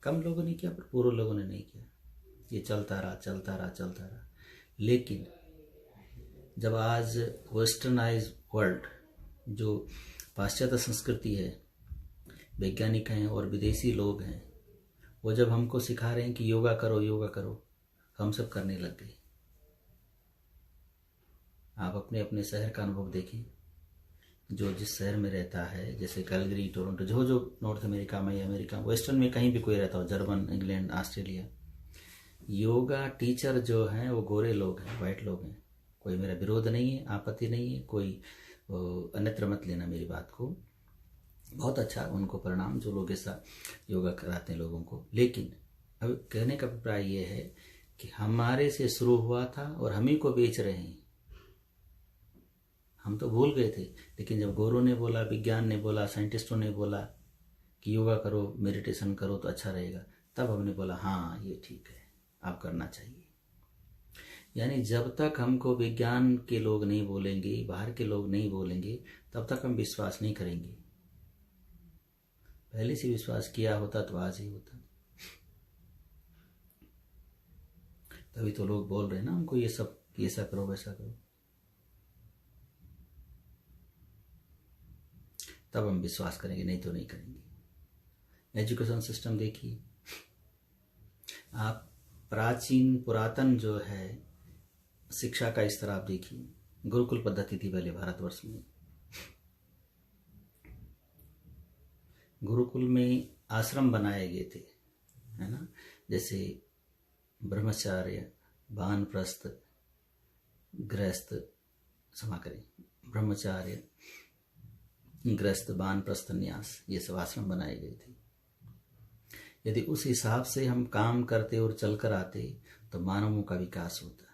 कम लोगों ने किया, पर पूर्व लोगों ने नहीं किया। ये चलता रहा। लेकिन जब आज वेस्टर्नाइज वर्ल्ड, जो पाश्चात्य संस्कृति है, वैज्ञानिक हैं और विदेशी लोग हैं, वो जब हमको सिखा रहे हैं कि योगा करो, हम सब करने लग गए। आप अपने अपने शहर का अनुभव देखें, जो जिस शहर में रहता है, जैसे कैलगरी, टोरंटो, जो नॉर्थ अमेरिका में या अमेरिका, वेस्टर्न में कहीं भी कोई रहता हो, German, England, Australia, yoga teacher जो हैं वो गोरे लोग हैं, वाइट लोग हैं। कोई मेरा विरोध नहीं है, आपत्ति नहीं है, कोई अन्यत्र मत लेना मेरी बात को। बहुत अच्छा उनको परिणाम, जो लोग ऐसा योगा कराते हैं लोगों को। लेकिन अब कहने का अभिप्राय ये है कि हमारे से शुरू हुआ था और हम ही को बेच रहे हैं। हम तो भूल गए थे, लेकिन जब गोरों ने बोला, विज्ञान ने बोला, साइंटिस्टों ने बोला कि योगा करो, मेडिटेशन करो तो अच्छा रहेगा, तब हमने बोला हाँ ये ठीक है, आप करना चाहिए। यानी जब तक हमको विज्ञान के लोग नहीं बोलेंगे, बाहर के लोग नहीं बोलेंगे, तब तक हम विश्वास नहीं करेंगे। पहले से विश्वास किया होता तो आज ही होता। तभी तो लोग बोल रहे हैं ना हमको, ये सब ऐसा करो वैसा करो। तब हम विश्वास करेंगे, नहीं तो नहीं करेंगे। एजुकेशन सिस्टम देखिए आप, पुरातन जो है शिक्षा का स्तर आप देखिए, गुरुकुल पद्धति थी पहले भारतवर्ष में। गुरुकुल में आश्रम बनाए गए थे, है ना, जैसे ब्रह्मचार्य, वानप्रस्थ, गृहस्थ, क्षमा करें, ब्रह्मचार्य, गृहस्थ, वानप्रस्थ, न्यास, ये सब आश्रम बनाए गए थे। यदि उस हिसाब से हम काम करते और चलकर आते तो मानवों का विकास होता।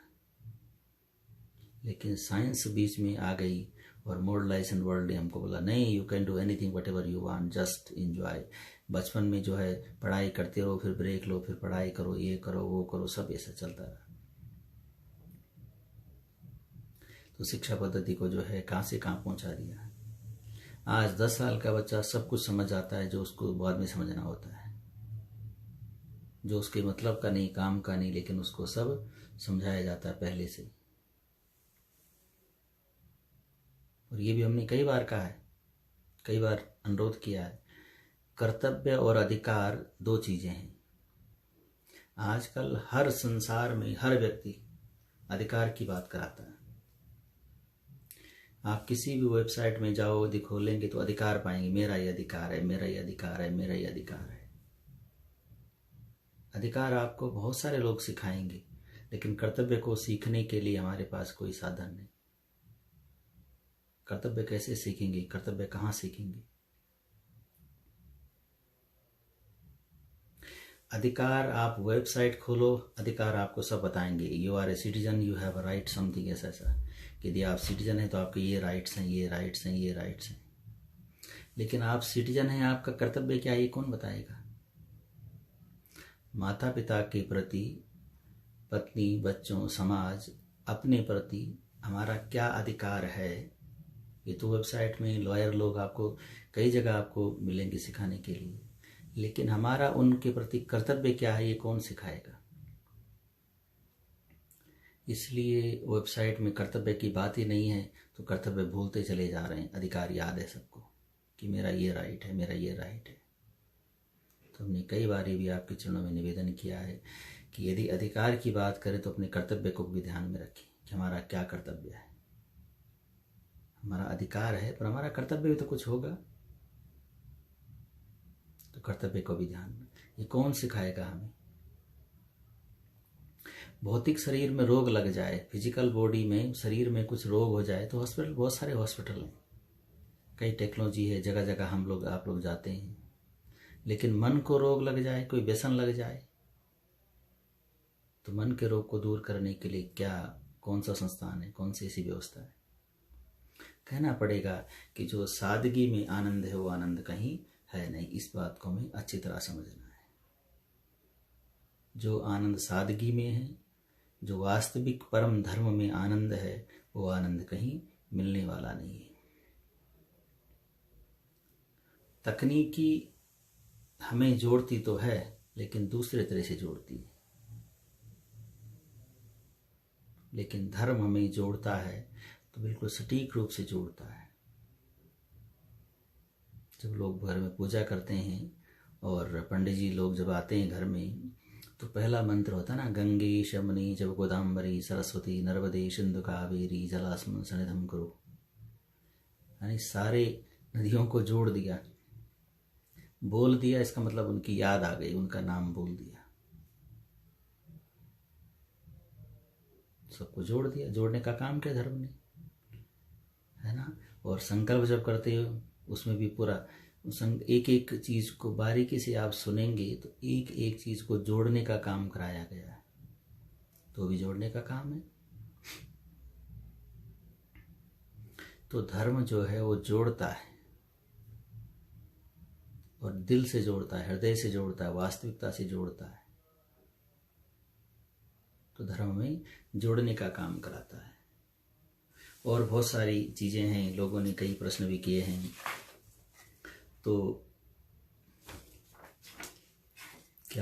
लेकिन साइंस बीच में आ गई और मॉडर्नाइजेशन वर्ल्ड ने हमको बोला नहीं, you can do anything what ever you want, just enjoy. बचपन में जो है पढ़ाई करते रहो, फिर ब्रेक लो, फिर पढ़ाई करो, ये करो वो करो, सब ऐसा चलता रहा। तो शिक्षा पद्धति को जो है कहाँ से कहाँ पहुंचा दिया। आज 10 साल का बच्चा सब कुछ समझ आता है जो उसको बाद में समझना होता है, जो उसके मतलब का नहीं, काम का नहीं, लेकिन उसको सब समझाया जाता है पहले से। और ये भी हमने कई बार कहा है, कई बार अनुरोध किया है, कर्तव्य और अधिकार 2 चीजें हैं। आजकल हर संसार में हर व्यक्ति अधिकार की बात कराता है। आप किसी भी वेबसाइट में जाओ, खोलेंगे तो अधिकार पाएंगे, मेरा ये अधिकार है, मेरा ये अधिकार है, मेरा ये अधिकार है। अधिकार आपको बहुत सारे लोग सिखाएंगे, लेकिन कर्तव्य को सीखने के लिए हमारे पास कोई साधन नहीं। कर्तव्य कैसे सीखेंगे, कर्तव्य कहाँ सीखेंगे? अधिकार आप वेबसाइट खोलो, अधिकार आपको सब बताएंगे। You are a citizen, you have a right, something ऐसा कि यदि आप सिटीजन हैं तो आपके ये राइट्स हैं, ये राइट्स हैं, ये राइट्स हैं। लेकिन आप सिटीजन हैं, आपका कर्तव्य क्या है ये कौन बताएगा? माता पिता के प्रति, पत्नी, बच्चों, समाज, अपने प्रति हमारा क्या अधिकार है, ये तो वेबसाइट में लॉयर लोग आपको कई जगह आपको मिलेंगे सिखाने के लिए। लेकिन हमारा उनके प्रति कर्तव्य क्या है ये कौन सिखाएगा? इसलिए वेबसाइट में कर्तव्य की बात ही नहीं है, तो कर्तव्य भूलते चले जा रहे हैं। अधिकार याद है सबको कि मेरा ये राइट है, मेरा ये राइट है। तो हमने कई बार ये भी आपके चरणों में निवेदन किया है कि यदि अधिकार की बात करें तो अपने कर्तव्य को भी ध्यान में रखें कि हमारा क्या कर्तव्य है। हमारा अधिकार है पर हमारा कर्तव्य भी तो कुछ होगा, तो कर्तव्य को भी ध्यान में। ये कौन सिखाएगा हमें? भौतिक शरीर में रोग लग जाए, फिजिकल बॉडी में, शरीर में कुछ रोग हो जाए तो हॉस्पिटल, बहुत सारे हॉस्पिटल हैं, कई टेक्नोलॉजी है, जगह जगह आप लोग जाते हैं। लेकिन मन को रोग लग जाए, कोई व्यसन लग जाए, तो मन के रोग को दूर करने के लिए क्या, कौन सा संस्थान है, कौन सी ऐसी व्यवस्था है? कहना पड़ेगा कि जो सादगी में आनंद है वो आनंद कहीं है नहीं। इस बात को हमें अच्छी तरह समझना है। जो आनंद सादगी में है, जो वास्तविक परम धर्म में आनंद है, वो आनंद कहीं मिलने वाला नहीं है। तकनीकी हमें जोड़ती तो है, लेकिन दूसरे तरह से जोड़ती है। लेकिन धर्म हमें जोड़ता है तो बिल्कुल सटीक रूप से जोड़ता है। जब लोग घर में पूजा करते हैं और पंडित जी लोग जब आते हैं घर में, तो पहला मंत्र होता है ना, गंगे शमनी जब गोदाम्बरी सरस्वती नर्मदे सिंधु कावेरी जलास्मिन् सन्निधिं कुरु। यानी सारे नदियों को जोड़ दिया, बोल दिया, इसका मतलब उनकी याद आ गई, उनका नाम बोल दिया, सबको जोड़ दिया। जोड़ने का काम किया धर्म ने, है ना। और संकल्प जब करते हो उसमें भी पूरा एक एक चीज को बारीकी से आप सुनेंगे तो एक एक चीज को जोड़ने का काम कराया गया है, तो भी जोड़ने का काम है। तो धर्म जो है वो जोड़ता है, और दिल से जोड़ता है, हृदय से जोड़ता है, वास्तविकता से जोड़ता है। तो धर्म में जोड़ने का काम कराता है। और बहुत सारी चीजें हैं, लोगों ने कई प्रश्न भी किए हैं। तो कि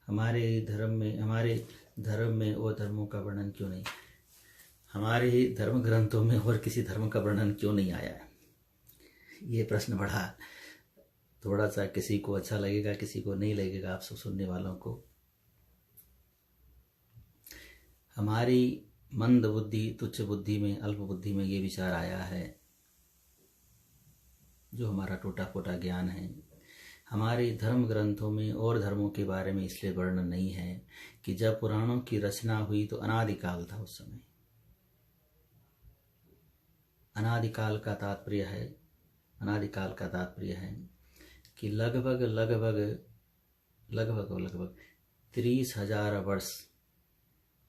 हमारे धर्म में वो धर्मों का वर्णन क्यों नहीं? हमारे धर्म ग्रंथों में और किसी धर्म का वर्णन क्यों नहीं आया है? ये प्रश्न बड़ा थोड़ा सा किसी को अच्छा लगेगा, किसी को नहीं लगेगा, आप सब सुनने वालों को। हमारी मंद बुद्धि, तुच्छ बुद्धि में, अल्प बुद्धि में ये विचार आया है, जो हमारा टूटा फूटा ज्ञान है। हमारे धर्म ग्रंथों में और धर्मों के बारे में इसलिए वर्णन नहीं है कि जब पुराणों की रचना हुई तो अनादिकाल था। उस समय अनादिकाल का तात्पर्य है, अनादिकाल का तात्पर्य है कि लगभग लगभग लगभग लगभग 30,000 वर्ष।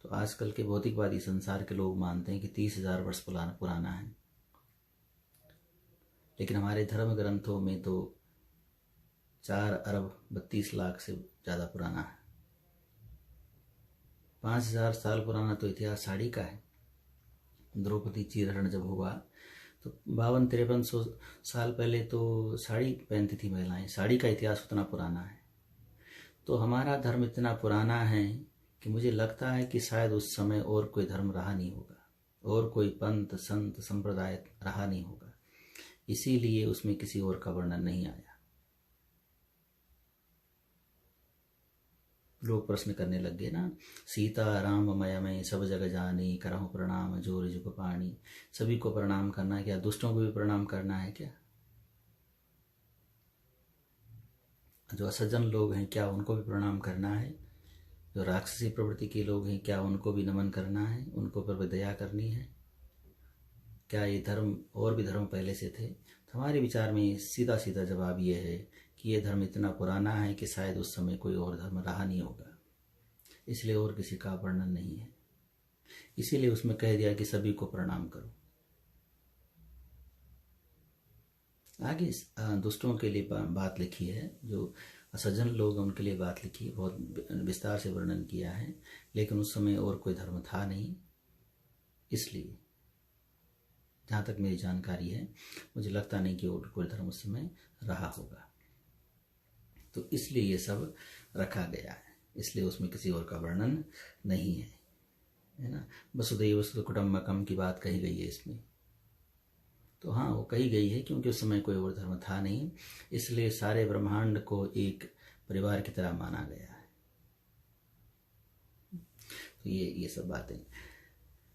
तो आजकल के भौतिकवादी संसार के लोग मानते हैं कि 30,000 वर्ष पुराना है, लेकिन हमारे धर्म ग्रंथों में तो 4 अरब 32 लाख से ज़्यादा पुराना है। 5,000 साल पुराना तो इतिहास साड़ी का है। द्रौपदी चीरहरण जब हुआ तो 52-53 साल पहले तो साड़ी पहनती थी महिलाएं। साड़ी का इतिहास उतना पुराना है। तो हमारा धर्म इतना पुराना है कि मुझे लगता है कि शायद उस समय और कोई धर्म रहा नहीं होगा, और कोई पंथ संत संप्रदाय रहा नहीं होगा, इसीलिए उसमें किसी और का वर्णन नहीं आया। लोग प्रश्न करने लग गए ना, सीता राम मया में सब जग जानी, करहु प्रणाम जोर जुग पाणी। सभी को प्रणाम करना है क्या? दुष्टों को भी प्रणाम करना है क्या? जो असज्जन लोग हैं क्या उनको भी प्रणाम करना है? जो राक्षसी प्रवृत्ति के लोग हैं क्या उनको भी नमन करना है? उनको पर भी दया करनी है क्या? ये धर्म और भी धर्म पहले से थे? तो हमारे विचार में सीधा सीधा जवाब ये है कि ये धर्म इतना पुराना है कि शायद उस समय कोई और धर्म रहा नहीं होगा, इसलिए और किसी का वर्णन नहीं है। इसीलिए उसमें कह दिया कि सभी को प्रणाम करो। आगे दुष्टों के लिए बात लिखी है, जो असज्जन लोग हैं उनके लिए बात लिखी है, बहुत विस्तार से वर्णन किया है। लेकिन उस समय और कोई धर्म था नहीं, इसलिए जहाँ तक मेरी जानकारी है मुझे लगता नहीं कि और कोई धर्म उस समय रहा होगा। तो इसलिए ये सब रखा गया है, इसलिए उसमें किसी और का वर्णन नहीं है, है ना। वसुधैव वसुधैव कुटुम्बकम की बात कही गई है इसमें। तो हाँ, वो कही गई है क्योंकि उस समय कोई और धर्म था नहीं, इसलिए सारे ब्रह्मांड को एक परिवार की तरह माना गया है। तो ये सब बातें।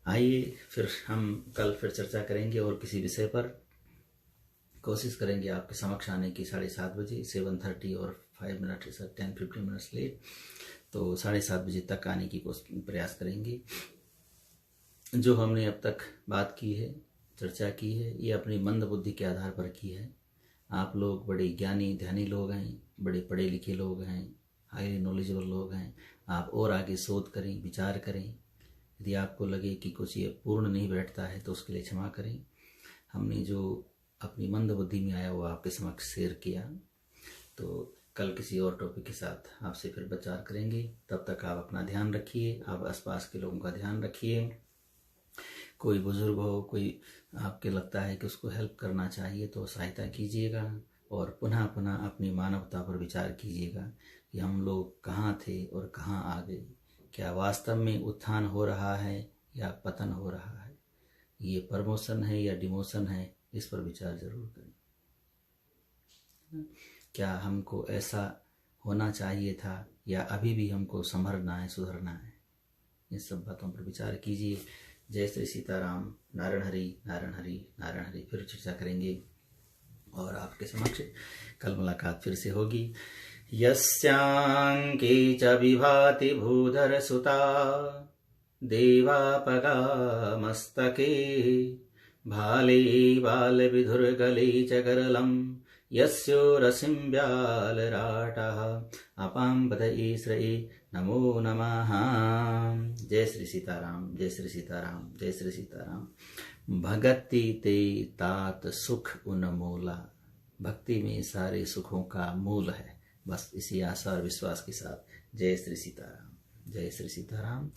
आइए फिर हम कल फिर चर्चा करेंगे और किसी विषय पर। कोशिश करेंगे आपके समक्ष आने की 7:30 बजे, 7:30 और 5 मिनट 10-15 मिनट्स लेट, तो 7:30 बजे तक आने की प्रयास करेंगे। जो हमने अब तक बात की है, चर्चा की है, ये अपनी मंद बुद्धि के आधार पर की है। आप लोग बड़े ज्ञानी ध्यानी लोग हैं, बड़े पढ़े लिखे लोग हैं, हाईली नॉलेजेबल लोग हैं। आप और आगे शोध करें, विचार करें। यदि आपको लगे कि कुछ ये पूर्ण नहीं बैठता है तो उसके लिए क्षमा करें। हमने जो अपनी मंद बुद्धि में आया वो आपके समक्ष शेयर किया। तो कल किसी और टॉपिक के साथ आपसे फिर विचार करेंगे। तब तक आप अपना ध्यान रखिए, आप आसपास के लोगों का ध्यान रखिए। कोई बुजुर्ग हो, कोई आपके लगता है कि उसको हेल्प करना चाहिए तो सहायता कीजिएगा, और पुनः पुनः अपनी मानवता पर विचार कीजिएगा कि हम लोग कहाँ थे और कहाँ आ गए। क्या वास्तव में उत्थान हो रहा है या पतन हो रहा है? ये प्रमोशन है या डिमोशन है? इस पर विचार जरूर करें। क्या हमको ऐसा होना चाहिए था या अभी भी हमको संभरना है, सुधरना है? इन सब बातों पर विचार कीजिए। जय श्री सीताराम। नारायण हरि नारायण हरि नारायण हरि। फिर चर्चा करेंगे और आपके समक्ष कल मुलाकात फिर से होगी। यस्यांके च विभाति भूधर सुता देवापगा मस्तके भाले बाल विधुर्गले च गरलं यस्यो रसिं व्यालराटः अपां बदये श्रये नमो नमः। जय श्री सीताराम, जय श्री सीताराम, जय श्री सीताराम। भगति ते तात सुख उन्मूला। भक्ति में सारे सुखों का मूल है। बस इसी आशा और विश्वास के साथ जय श्री सीताराम, जय श्री सीताराम।